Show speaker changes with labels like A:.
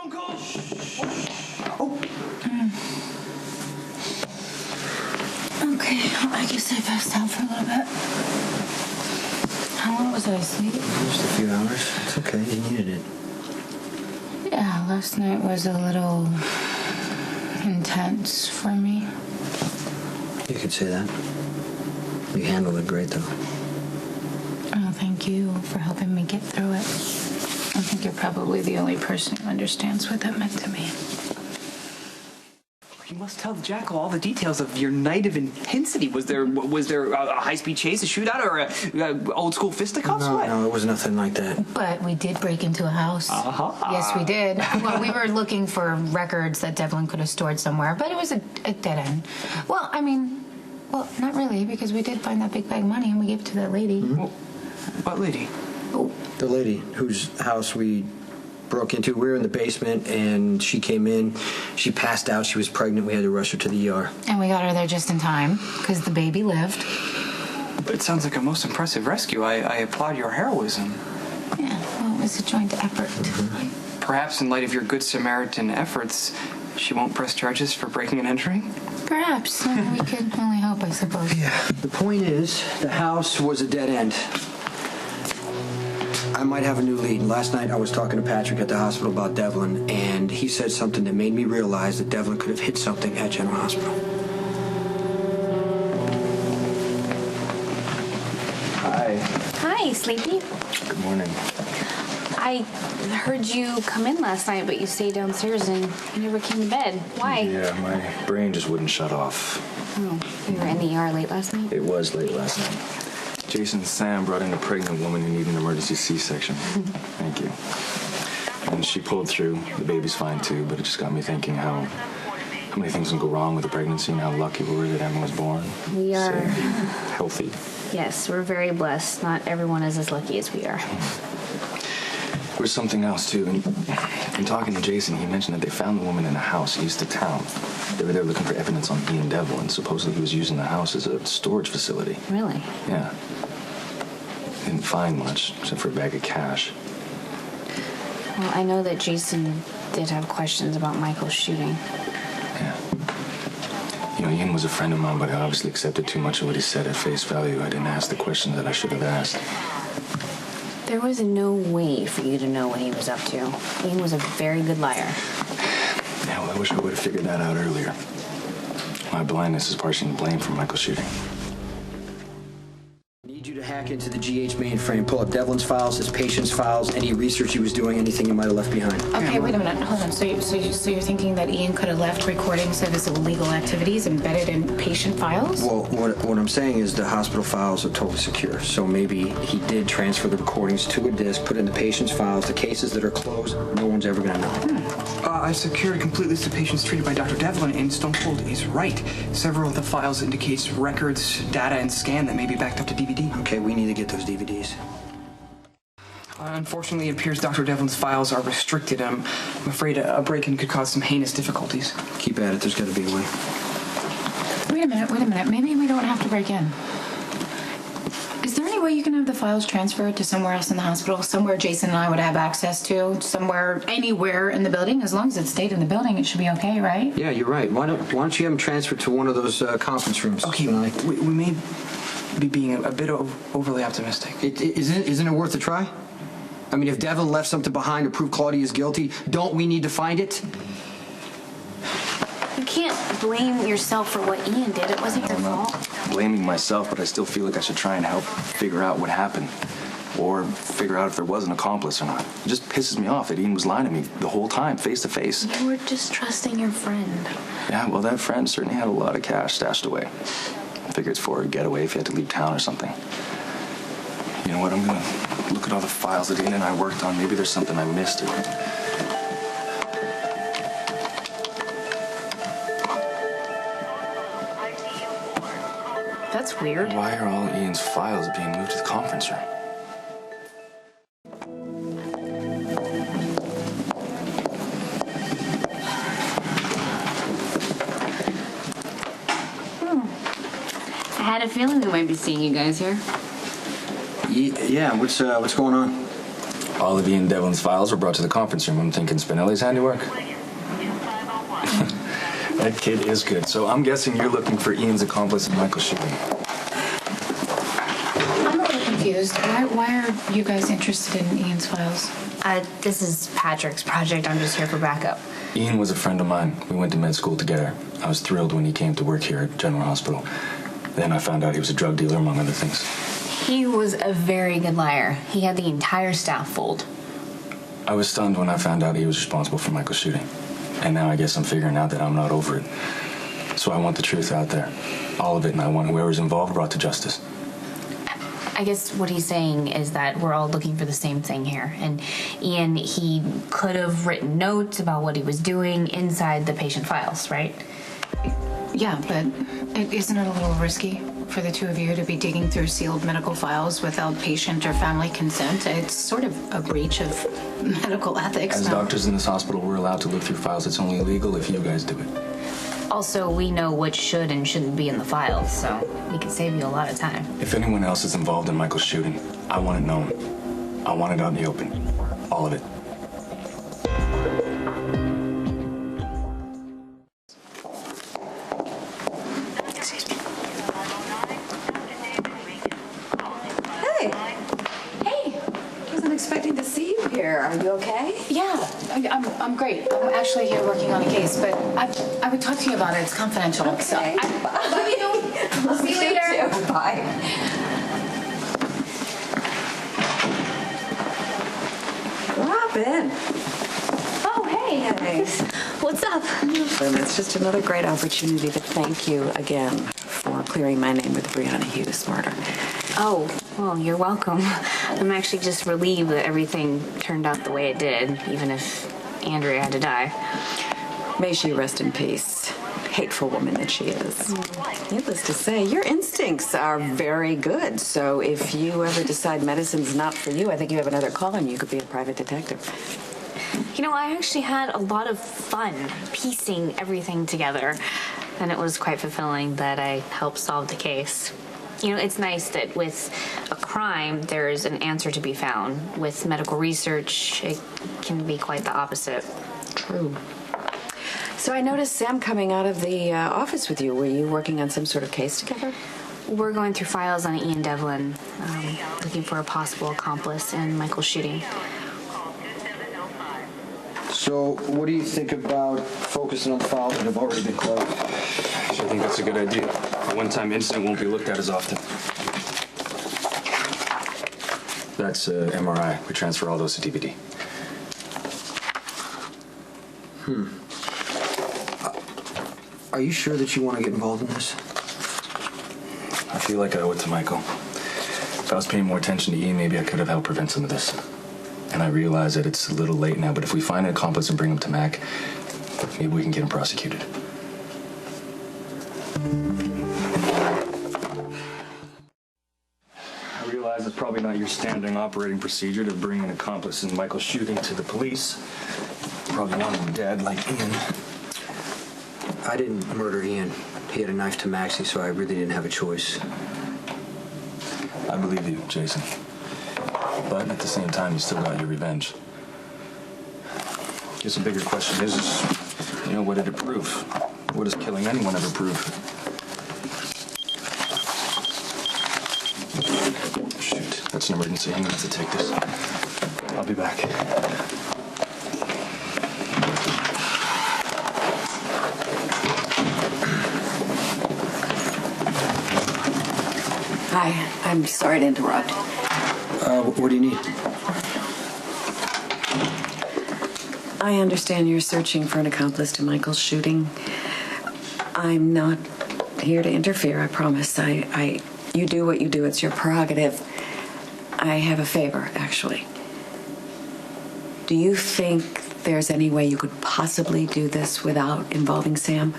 A: Stone Cold!
B: Oh.
C: Okay, I guess I passed out for a little bit. How long was I asleep?
B: Just a few hours. It's okay, you needed it.
C: Yeah, last night was a little intense for me.
B: You could say that. You handled it great, though.
C: Oh, thank you for helping me get through it. I think you're probably the only person who understands what that meant to me.
A: You must tell the Jackal all the details of your night of intensity. Was there a high-speed chase, a shootout, or a old-school fisticuffs?
B: No, it was nothing like that.
C: But we did break into a house. Yes, we did. Well, we were looking for records that Devlin could have stored somewhere, but it was a dead end. Well, not really, because we did find that big bag of money and we gave it to that lady.
A: Mm-hmm. What lady?
C: Oh.
B: The lady whose house we broke into. We were in the basement, and she came in. She passed out. She was pregnant. We had to rush her to the ER.
C: And we got her there just in time, because the baby lived.
A: But it sounds like a most impressive rescue. I applaud your heroism.
C: Yeah, well, it was a joint effort.
A: Mm-hmm. Perhaps in light of your Good Samaritan efforts, she won't press charges for breaking and entering?
C: Perhaps. We could only hope, I suppose.
B: Yeah. The point is, the house was a dead end. I might have a new lead. Last night I was talking to Patrick at the hospital about Devlin, and he said something that made me realize that Devlin could have hit something at General Hospital.
D: Hi.
E: Hi, Sleepy.
D: Good morning.
E: I heard you come in last night, but you stayed downstairs and you never came to bed. Why?
D: Yeah, my brain just wouldn't shut off.
E: Oh, you were in the ER late last night?
D: It was late last night. Jason and Sam brought in a pregnant woman who needed an emergency C-section. Thank you. And she pulled through. The baby's fine too, but it just got me thinking how many things can go wrong with a pregnancy and how lucky we were that Emma was born.
E: We are.
D: Safe, healthy.
E: Yes, we're very blessed. Not everyone is as lucky as we are.
D: There was something else too. In talking to Jason, he mentioned that they found the woman in a house east of town. They were there looking for evidence on Ian Devlin. Supposedly he was using the house as a storage facility.
E: Really?
D: Yeah. Didn't find much, except for a bag of cash.
E: Well, I know that Jason did have questions about Michael's shooting.
D: Yeah. You know, Ian was a friend of mine, but I obviously accepted too much of what he said at face value. I didn't ask the questions that I should have asked.
E: There was no way for you to know what he was up to. Ian was a very good liar.
D: Yeah, well, I wish I would have figured that out earlier. My blindness is partially to blame for Michael's shooting.
B: I need you to hack into the GH mainframe, pull up Devlin's files, his patient's files, any research he was doing, anything he might have left behind.
C: Okay, wait a minute. Hold on. So you're thinking that Ian could have left recordings of his illegal activities embedded in patient files?
B: Well, what I'm saying is the hospital files are totally secure. So maybe he did transfer the recordings to a disk, put in the patient's files, the cases that are closed, no one's ever going to know.
A: I secured a complete list of patients treated by Dr. Devlin, and Stone Cold is right. Several of the files indicates records, data, and scan that may be backed up to DVD.
B: Okay, we need to get those DVDs.
A: Unfortunately, it appears Dr. Devlin's files are restricted. I'm afraid a break-in could cause some heinous difficulties.
B: Keep at it. There's got to be a way.
C: Wait a minute. Maybe we don't have to break in. Is there any way you can have the files transferred to somewhere else in the hospital? Somewhere Jason and I would have access to? Somewhere, anywhere in the building? As long as it stayed in the building, it should be okay, right?
B: Yeah, you're right. Why don't you have them transferred to one of those conference rooms?
A: Okay, we may be being a bit overly optimistic.
B: Isn't it worth a try? I mean, if Devlin left something behind to prove Claudia is guilty, don't we need to find it?
E: You can't blame yourself for what Ian did. It wasn't your fault.
D: Blaming myself, but I still feel like I should try and help figure out what happened. Or figure out if there was an accomplice or not. It just pisses me off that Ian was lying to me the whole time, face to face.
E: You were just trusting your friend.
D: Yeah, well, that friend certainly had a lot of cash stashed away. I figure it's for a getaway if he had to leave town or something. You know what, I'm gonna look at all the files that Ian and I worked on. Maybe there's something I missed.
E: That's weird.
D: Why are all Ian's files being moved to the conference room?
E: I had a feeling we might be seeing you guys here.
B: Yeah, what's going on?
D: All of Ian Devlin's files were brought to the conference room. I'm thinking Spinelli's handiwork. That kid is good. So I'm guessing you're looking for Ian's accomplice in Michael's shooting.
C: I'm a little confused. Why are you guys interested in Ian's files?
E: This is Patrick's project. I'm just here for backup.
D: Ian was a friend of mine. We went to med school together. I was thrilled when he came to work here at General Hospital. Then I found out he was a drug dealer, among other things.
E: He was a very good liar. He had the entire staff fooled.
D: I was stunned when I found out he was responsible for Michael's shooting. And now I guess I'm figuring out that I'm not over it. So I want the truth out there. All of it, and I want whoever's involved brought to justice.
E: I guess what he's saying is that we're all looking for the same thing here. And Ian, he could have written notes about what he was doing inside the patient files, right?
C: Yeah, but isn't it a little risky for the two of you to be digging through sealed medical files without patient or family consent? It's sort of a breach of medical ethics.
D: As doctors in this hospital, we're allowed to look through files. It's only illegal if you guys do it.
E: Also, we know what should and shouldn't be in the files, so we can save you a lot of time.
D: If anyone else is involved in Michael's shooting, I want it known. I want it out in the open. All of it.
F: Expecting to see you here. Are you okay?
C: Yeah, I'm great. I'm actually here working on a case, but I would talk to you about it. It's confidential.
F: Okay.
C: So love you. I'll see you later.
F: Bye. Robin.
E: Oh, hey.
F: Hey.
E: What's up?
F: It's just another great opportunity to thank you again for clearing my name with the Brianna Hughes murder.
E: Oh, well, you're welcome. I'm actually just relieved that everything turned out the way it did, even if Andrea had to die.
F: May she rest in peace. Hateful woman that she is. Needless to say, your instincts are very good. So if you ever decide medicine's not for you, I think you have another calling. You could be a private detective.
E: You know, I actually had a lot of fun piecing everything together, and it was quite fulfilling that I helped solve the case. You know, it's nice that with a crime, there's an answer to be found. With medical research, it can be quite the opposite.
F: True. So I noticed Sam coming out of the office with you. Were you working on some sort of case together?
E: We're going through files on Ian Devlin, looking for a possible accomplice in Michael's shooting.
B: So, what do you think about focusing on the files that have already been closed?
D: I think that's a good idea. A one-time incident won't be looked at as often. That's MRI. We transfer all those to DVD.
B: Are you sure that you want to get involved in this?
D: I feel like I owe it to Michael. If I was paying more attention to Ian, maybe I could have helped prevent some of this. And I realize that it's a little late now, but if we find an accomplice and bring him to Mac, maybe we can get him prosecuted. I realize it's probably not your standard operating procedure to bring an accomplice in Michael's shooting to the police. You probably want him dead, like Ian.
B: I didn't murder Ian. He had a knife to Maxie, so I really didn't have a choice.
D: I believe you, Jason. But at the same time, you still got your revenge. I guess a bigger question is, what did it prove? What does killing anyone ever prove? Shoot, that's an emergency. I'm gonna have to take this. I'll be back.
F: Hi, I'm sorry to interrupt.
B: What do you need?
F: I understand you're searching for an accomplice to Michael's shooting. I'm not here to interfere, I promise. You do what you do, it's your prerogative. I have a favor, actually. Do you think there's any way you could possibly do this without involving Sam?